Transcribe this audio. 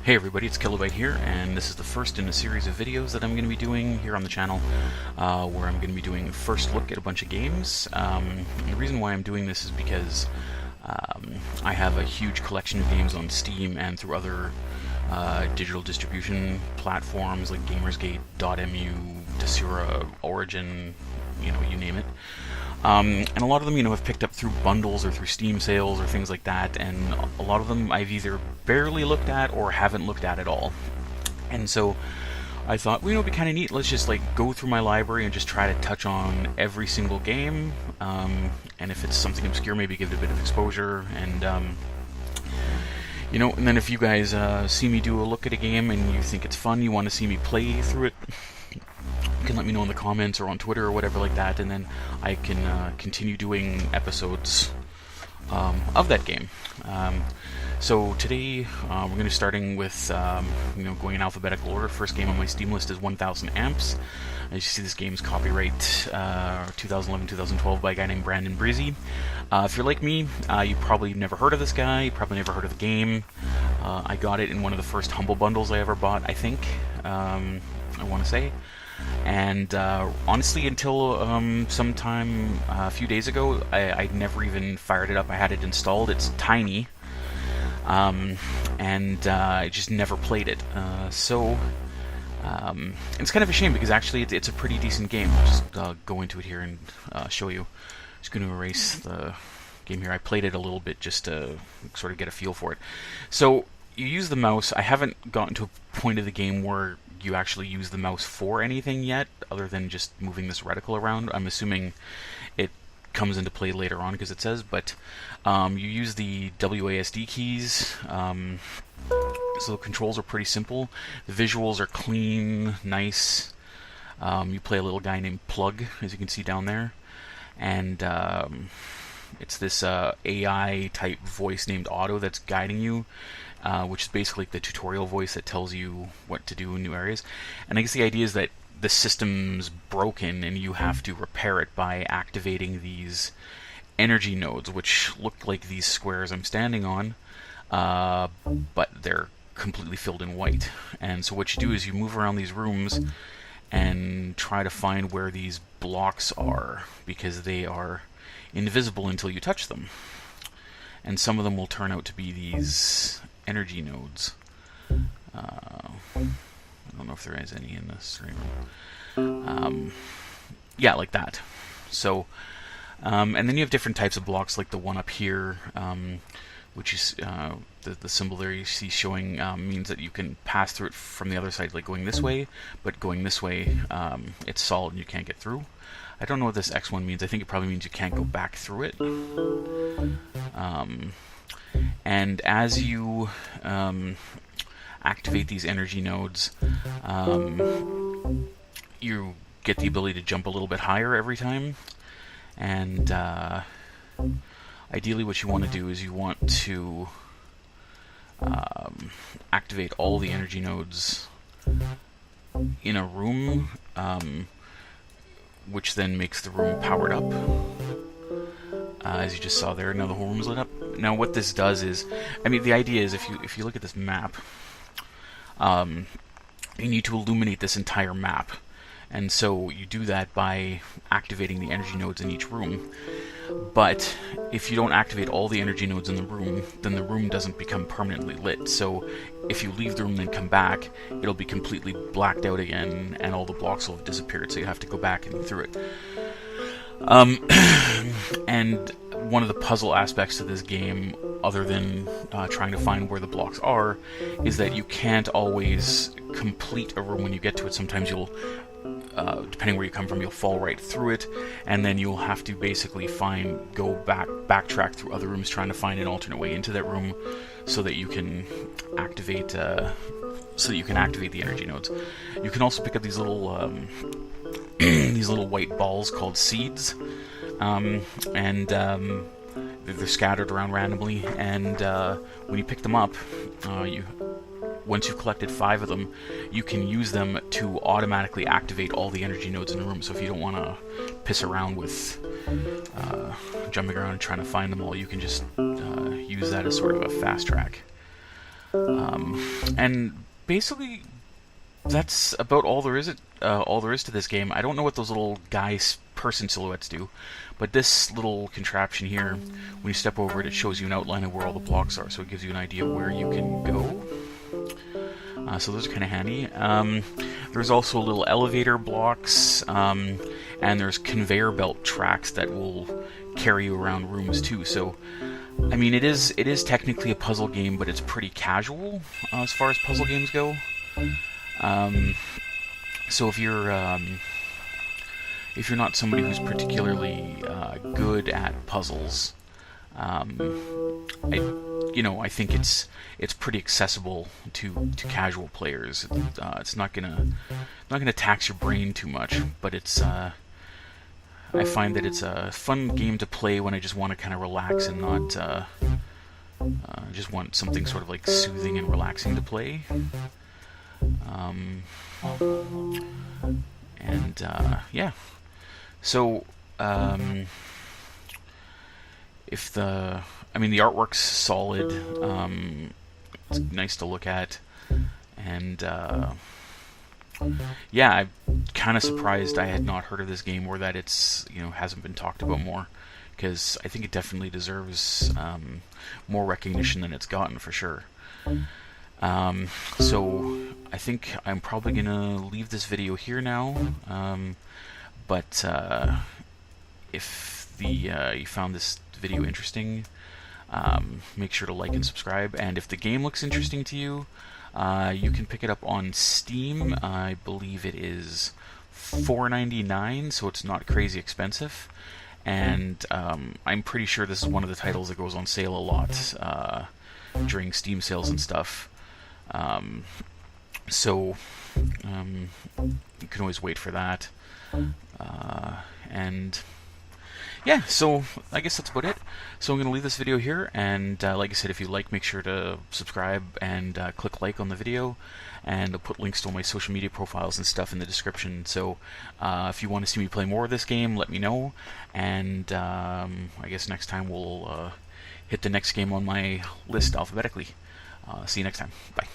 Hey everybody, it's Kilobyte here, and this is the first in a series of videos that I'm going to be doing here on the channel, where I'm going to be doing a first look at a bunch of games. The reason why I'm doing this is because I have a huge collection of games on Steam and through other digital distribution platforms like Gamersgate.mu, Desura, Origin, you name it. And a lot of them, have picked up through bundles or through Steam sales or things like that, and a lot of them I've either barely looked at or haven't looked at all. And so I thought, it'd be kind of neat, let's just go through my library and just try to touch on every single game, and if it's something obscure, maybe give it a bit of exposure, and and then if you guys see me do a look at a game and you think it's fun, you want to see me play through it, you can let me know in the comments or on Twitter or whatever like that, and then I can continue doing episodes of that game. So today we're going to be starting with going in alphabetical order. First game on my Steam list is 1000 Amps. As you see, this game's copyright 2011-2012 by a guy named Brandon Brizzi. If you're like me, you probably never heard of this guy, you probably never heard of the game. I got it in one of the first Humble Bundles I ever bought, I think, I want to say. And honestly, until sometime a few days ago, I'd never even fired it up. I had it installed. It's tiny, and I just never played it. So it's kind of a shame, because actually it's a pretty decent game. I'll just go into it here and show you. I'm just going to erase the game here. I played it a little bit just to sort of get a feel for it. So you use the mouse. I haven't gotten to a point of the game where you actually use the mouse for anything yet, other than just moving this reticle around. I'm assuming it comes into play later on, because it says, but you use the WASD keys, so the controls are pretty simple. The visuals are clean, nice. You play a little guy named Plug, as you can see down there, and it's this AI type voice named Otto that's guiding you, which is basically the tutorial voice that tells you what to do in new areas. And I guess the idea is that the system's broken and you have to repair it by activating these energy nodes, which look like these squares I'm standing on, but they're completely filled in white. And so what you do is you move around these rooms and try to find where these blocks are, because they are invisible until you touch them. And some of them will turn out to be these energy nodes. I don't know if there is any in this room. Yeah, like that. So, and then you have different types of blocks, like the one up here, which is the symbol there you see showing means that you can pass through it from the other side, like going this way, but going this way, it's solid and you can't get through. I don't know what this X1 means. I think it probably means you can't go back through it. And as you activate these energy nodes, you get the ability to jump a little bit higher every time. And ideally what you want to do is you want to activate all the energy nodes in a room, which then makes the room powered up. As you just saw there, now the whole room's lit up. Now what this does is, the idea is if you look at this map, you need to illuminate this entire map. And so you do that by activating the energy nodes in each room. But if you don't activate all the energy nodes in the room, then the room doesn't become permanently lit. So if you leave the room and then come back, it'll be completely blacked out again, and all the blocks will have disappeared, so you have to go back and through it. And one of the puzzle aspects to this game, other than trying to find where the blocks are, is that you can't always complete a room when you get to it. Sometimes you'll, depending where you come from, you'll fall right through it, and then you'll have to basically backtrack through other rooms, trying to find an alternate way into that room, so that you can activate the energy nodes. You can also pick up these little these little white balls called seeds, and they're scattered around randomly, and when you pick them up, once you've collected 5 of them, you can use them to automatically activate all the energy nodes in the room. So if you don't want to piss around with jumping around and trying to find them all, you can just use that as sort of a fast track. And basically, that's about all there is. All there is to this game. I don't know what those little person silhouettes do, but this little contraption here, when you step over it, it shows you an outline of where all the blocks are, so it gives you an idea of where you can go. So those are kind of handy. There's also little elevator blocks, and there's conveyor belt tracks that will carry you around rooms too. So, I mean, it is technically a puzzle game, but it's pretty casual as far as puzzle games go. So if you're not somebody who's particularly good at puzzles, I think it's pretty accessible to casual players. It's not gonna tax your brain too much, but it's I find that it's a fun game to play when I just want to kind of relax and not just want something sort of like soothing and relaxing to play. Yeah. So, the artwork's solid. It's nice to look at, and yeah, I'm kind of surprised I had not heard of this game, or that it's hasn't been talked about more, because I think it definitely deserves more recognition than it's gotten for sure. So I think I'm probably gonna leave this video here now. But if you found this video interesting, make sure to like and subscribe. And if the game looks interesting to you, you can pick it up on Steam. I believe it is $4.99, so it's not crazy expensive. And I'm pretty sure this is one of the titles that goes on sale a lot during Steam sales and stuff. So you can always wait for that. And yeah, so I guess that's about it. So I'm going to leave this video here, and like I said, if you like, make sure to subscribe and click like on the video, and I'll put links to all my social media profiles and stuff in the description. So if you want to see me play more of this game, let me know, and I guess next time we'll hit the next game on my list alphabetically. See you next time. Bye.